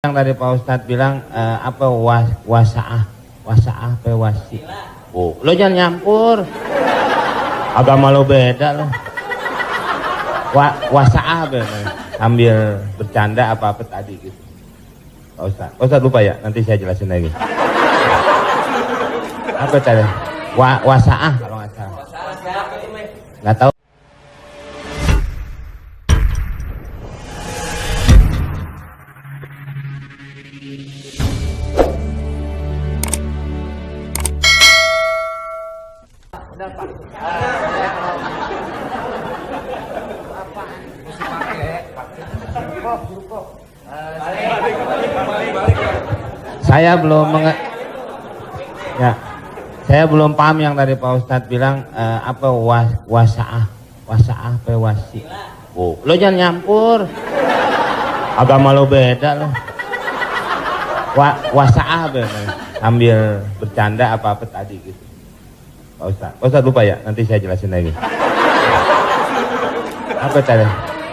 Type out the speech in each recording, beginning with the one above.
Yang tadi Pak Ustadz bilang apa wasaah wasi. Oh, lo jangan nyampur. Agama lo beda lo. Wasaah ambil bercanda apa tadi gitu. Pak Ustadz lupa ya, nanti saya jelasin lagi. Apa tadi? Wasaah kalau nggak salah. Nggak tahu. Saya belum paham yang tadi Pak Ustadz bilang apa wasaah wasi. Oh, lo jangan nyampur. Agama lo beda lo. Wasaah ambil bercanda apa tadi gitu. Pak Ustadz lupa ya, nanti saya jelasin lagi. Apa tadi?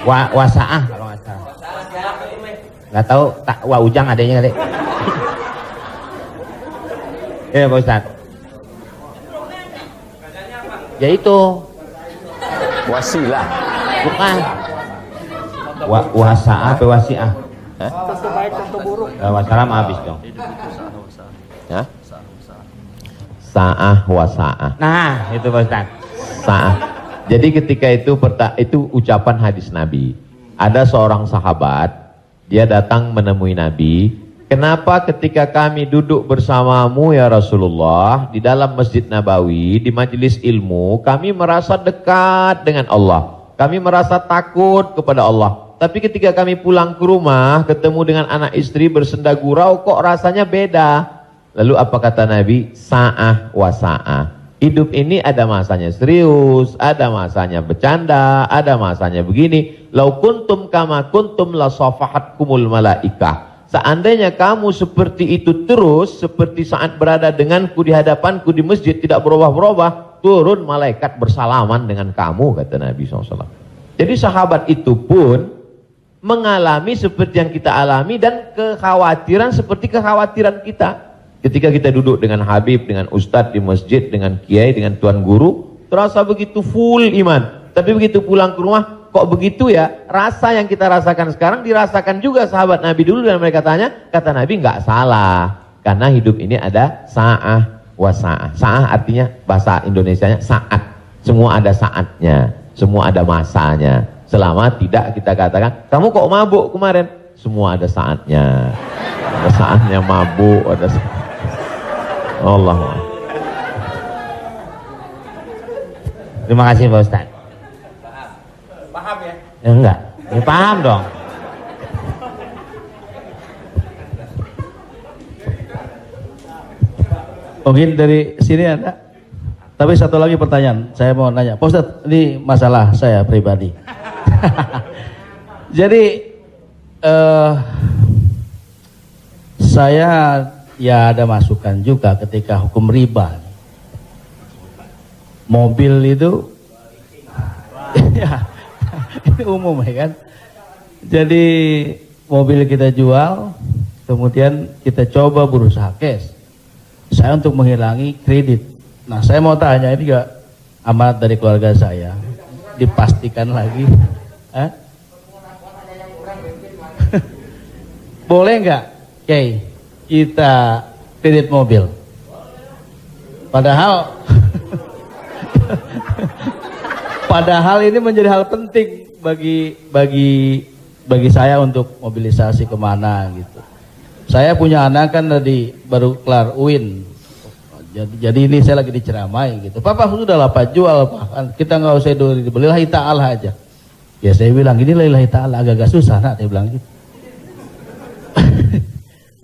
Wasaah kalau nggak salah. Nggak tahu, ujang adanya kali. Ya Pak Ustadz. Ya itu. Wasilah. Bukan. Wasaah apa wasiah? Tentu baik, tentu buruk. Wassalam habis dong. Hah? Sa'ah wa sa'ah. Nah, itu Pak Ustadz. Sa'ah. Jadi ketika itu ucapan hadis Nabi. Ada seorang sahabat, dia datang menemui Nabi. Kenapa ketika kami duduk bersamamu ya Rasulullah di dalam Masjid Nabawi, di majelis ilmu, kami merasa dekat dengan Allah. Kami merasa takut kepada Allah. Tapi ketika kami pulang ke rumah, ketemu dengan anak istri bersenda gurau, kok rasanya beda. Lalu apa kata Nabi? Sa'ah wa sa'ah. Hidup ini ada masanya serius, ada masanya bercanda, ada masanya begini. Lau kuntum kama kuntum la safahatkumul malaikah. Seandainya kamu seperti itu terus, seperti saat berada denganku di hadapanku di masjid, tidak berubah-berubah, turun malaikat bersalaman dengan kamu, kata Nabi SAW. Jadi sahabat itu pun mengalami seperti yang kita alami dan kekhawatiran seperti kekhawatiran kita. Ketika kita duduk dengan Habib, dengan Ustadz di masjid, dengan Kiai, dengan Tuan Guru, terasa begitu full iman. Tapi begitu pulang ke rumah, kok begitu ya? Rasa yang kita rasakan sekarang dirasakan juga sahabat Nabi dulu dan mereka tanya, kata Nabi nggak salah. Karena hidup ini ada sa'ah wa sa'ah. Sa'ah artinya bahasa Indonesianya saat. Semua ada saatnya, semua ada masanya. Selama tidak kita katakan, kamu kok mabuk kemarin? Semua ada saatnya. Ada saatnya mabuk, ada saatnya. Allah. Terima kasih Pak Ustadz. Paham ya? Ya enggak, ya paham dong. Mungkin dari sini ada. Tapi satu lagi pertanyaan, saya mau nanya. Pak Ustadz, ini masalah saya pribadi. Jadi saya ya ada masukan juga ketika hukum riba. Mobil itu ya, ini umum ya kan. Jadi mobil kita jual, kemudian kita coba berusaha cash. Saya untuk menghilangi kredit. Nah saya mau tanya, ini juga amanat dari keluarga saya. Dipastikan lagi. Boleh nggak, Kiai, kita kredit mobil? Padahal ini menjadi hal penting bagi saya untuk mobilisasi kemana gitu. Saya punya anak kan tadi baru kelar UIN. Jadi ini saya lagi diceramai gitu. Papa sudah lah Pak, jual Pak. Kita nggak usah dibeli, lillahi ta'ala aja. Ya saya bilang ini lillahi ta'ala agak susah nak, saya bilang gitu.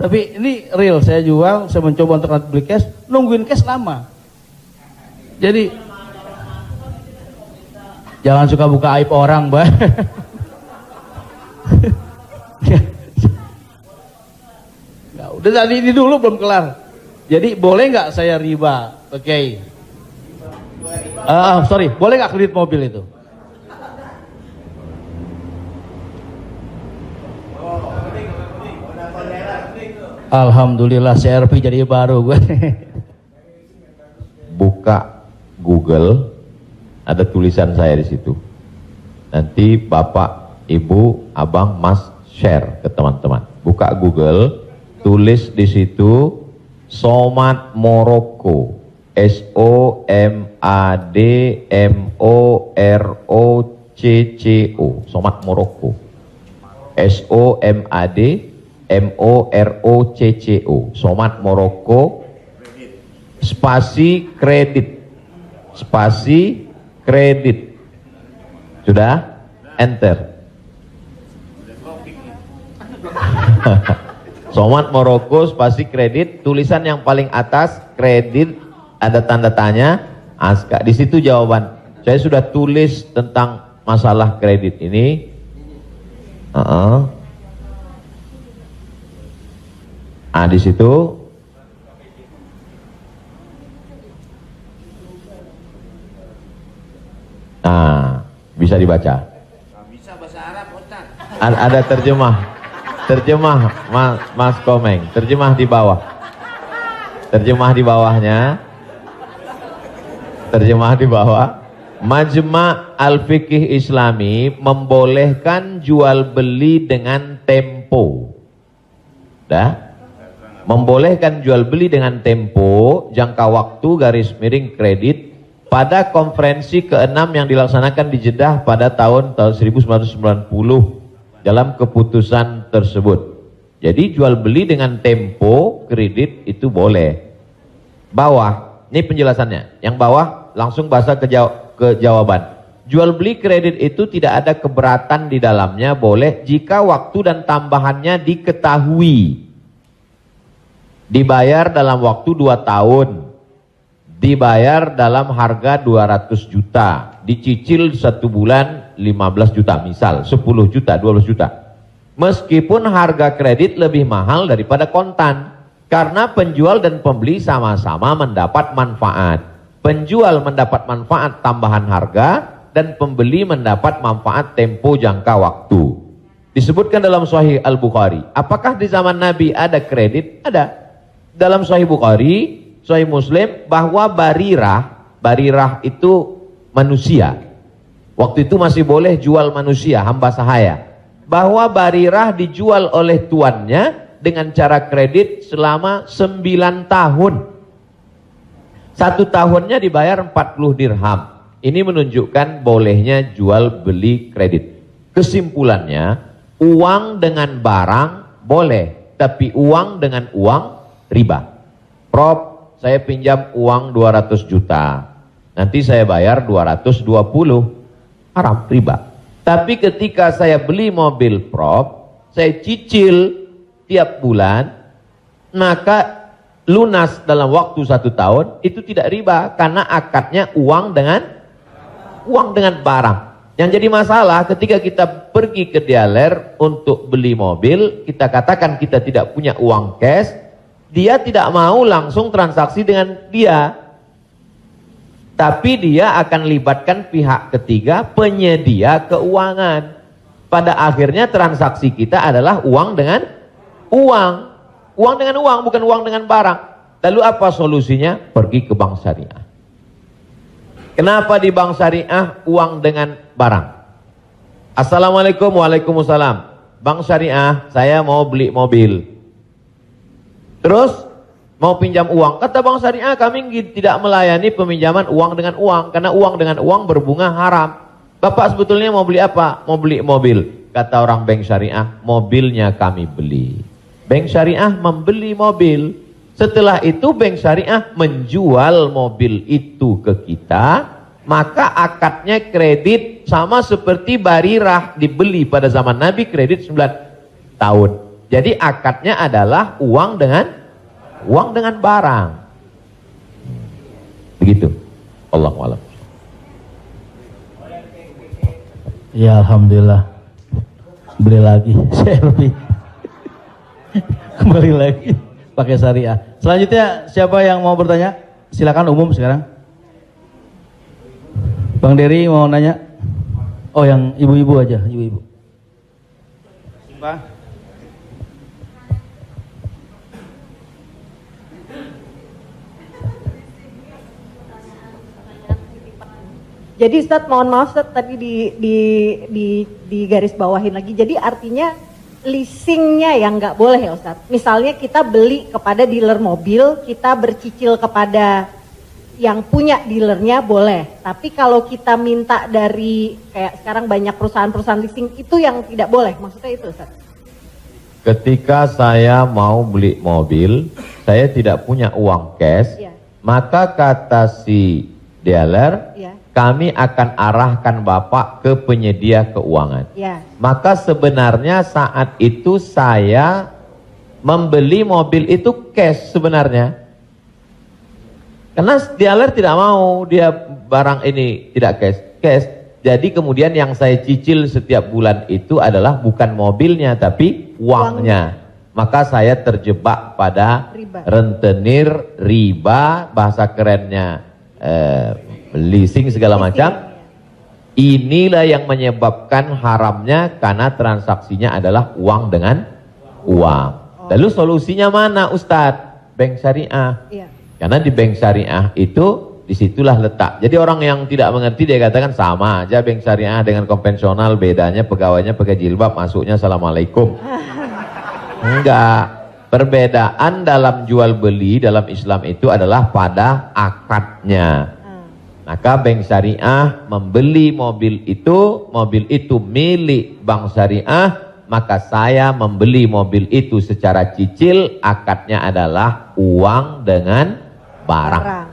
Tapi ini real, saya jual, saya mencoba untuk beli cash, nungguin cash lama. Jadi jangan suka buka aib orang, Mbak. Ya, udah tadi ini dulu belum kelar. Jadi boleh nggak saya riba? Oke. Sorry, boleh nggak kredit mobil itu? Alhamdulillah CRP jadi baru gue. Buka Google, ada tulisan saya di situ. Nanti Bapak, Ibu, Abang, Mas share ke teman-teman. Buka Google, tulis di situ Somad Morocco, SOMADMOROCCO, Somad Morocco, SOMADMOROCCO, Somad Morocco, spasi kredit, sudah, enter. Somad Morocco spasi kredit, tulisan yang paling atas kredit, ada tanda tanya, aska. Di situ jawaban. Saya sudah tulis tentang masalah kredit ini. Di situ. Nah, bisa dibaca. Bisa bahasa Arab, Ustaz. Ada terjemah Mas Komeng, terjemah di bawah. Terjemah di bawahnya. Terjemah di bawah. Majma' Al-Fiqih Islami membolehkan jual beli dengan tempo. Dah? Membolehkan jual beli dengan tempo, jangka waktu garis miring kredit pada konferensi ke-6 yang dilaksanakan di Jeddah pada tahun 1990 dalam keputusan tersebut. Jadi jual beli dengan tempo kredit itu boleh. Bawah, ini penjelasannya. Yang bawah langsung bahasa ke jawaban. Jual beli kredit itu tidak ada keberatan di dalamnya, boleh jika waktu dan tambahannya diketahui. Dibayar dalam waktu 2 tahun. Dibayar dalam harga 200 juta. Dicicil 1 bulan 15 juta, misal 10 juta, 12 juta. Meskipun harga kredit lebih mahal daripada kontan, karena penjual dan pembeli sama-sama mendapat manfaat. Penjual mendapat manfaat tambahan harga dan pembeli mendapat manfaat tempo jangka waktu. Disebutkan dalam Sahih Al-Bukhari. Apakah di zaman Nabi ada kredit? Ada. Dalam Sahih Bukhari, Sahih Muslim, bahwa barirah itu manusia. Waktu itu masih boleh jual manusia, hamba sahaya. Bahwa barirah dijual oleh tuannya dengan cara kredit selama 9 tahun. 1 tahunnya dibayar 40 dirham. Ini menunjukkan bolehnya jual beli kredit. Kesimpulannya, uang dengan barang boleh, tapi uang dengan uang riba. Prof, saya pinjam uang 200 juta. Nanti saya bayar 220. Haram, riba. Tapi ketika saya beli mobil, Prof, saya cicil tiap bulan, maka lunas dalam waktu 1 tahun, itu tidak riba, karena akadnya uang dengan barang. Yang jadi masalah ketika kita pergi ke dealer untuk beli mobil, kita katakan kita tidak punya uang cash, dia tidak mau langsung transaksi dengan dia. Tapi dia akan libatkan pihak ketiga, penyedia keuangan. Pada akhirnya transaksi kita adalah uang dengan uang. Uang dengan uang, bukan uang dengan barang. Lalu apa solusinya? Pergi ke bank syariah. Kenapa di bank syariah uang dengan barang? Assalamualaikum, waalaikumsalam. Bank syariah, saya mau beli mobil. Terus mau pinjam uang. Kata bank syariah, kami tidak melayani peminjaman uang dengan uang, karena uang dengan uang berbunga haram. Bapak sebetulnya mau beli apa? Mau beli mobil. Kata orang bank syariah, mobilnya kami beli. Bank syariah membeli mobil. Setelah itu bank syariah menjual mobil itu ke kita, maka akadnya kredit sama seperti barirah dibeli pada zaman Nabi, kredit 9 tahun. Jadi akadnya adalah uang dengan barang. Begitu. Allahu a'lam. Ya alhamdulillah. Beli lagi selfie. Kembali lagi pakai syariah. Selanjutnya siapa yang mau bertanya? Silakan umum sekarang. Bang Dery mau nanya? Oh, yang ibu-ibu aja, ibu-ibu. Jadi Ustadz, mohon maaf Ustadz, tadi di garis bawahin lagi. Jadi artinya leasingnya yang nggak boleh ya Ustadz. Misalnya kita beli kepada dealer mobil, kita bercicil kepada yang punya dealernya boleh. Tapi kalau kita minta dari kayak sekarang banyak perusahaan-perusahaan leasing itu yang tidak boleh. Maksudnya itu Ustadz. Ketika saya mau beli mobil, saya tidak punya uang cash, Iya. maka kata si dealer, Iya. kami akan arahkan Bapak ke penyedia keuangan. Ya. Maka sebenarnya saat itu saya membeli mobil itu cash sebenarnya. Karena dealer tidak mau dia barang ini tidak cash. Jadi kemudian yang saya cicil setiap bulan itu adalah bukan mobilnya tapi uangnya. Maka saya terjebak pada Riba. rentenir, riba, bahasa kerennya leasing segala macam. Inilah yang menyebabkan haramnya karena transaksinya adalah uang dengan uang. Lalu solusinya mana Ustadz? Bank syariah. Iya. Karena di bank syariah itu disitulah letak. Jadi orang yang tidak mengerti dia katakan sama aja bank syariah dengan konvensional, bedanya pegawainya pakai jilbab, masuknya assalamualaikum. Enggak. Perbedaan dalam jual beli dalam Islam itu adalah pada akadnya. Maka bank syariah membeli mobil itu milik bank syariah, maka saya membeli mobil itu secara cicil, akadnya adalah uang dengan barang.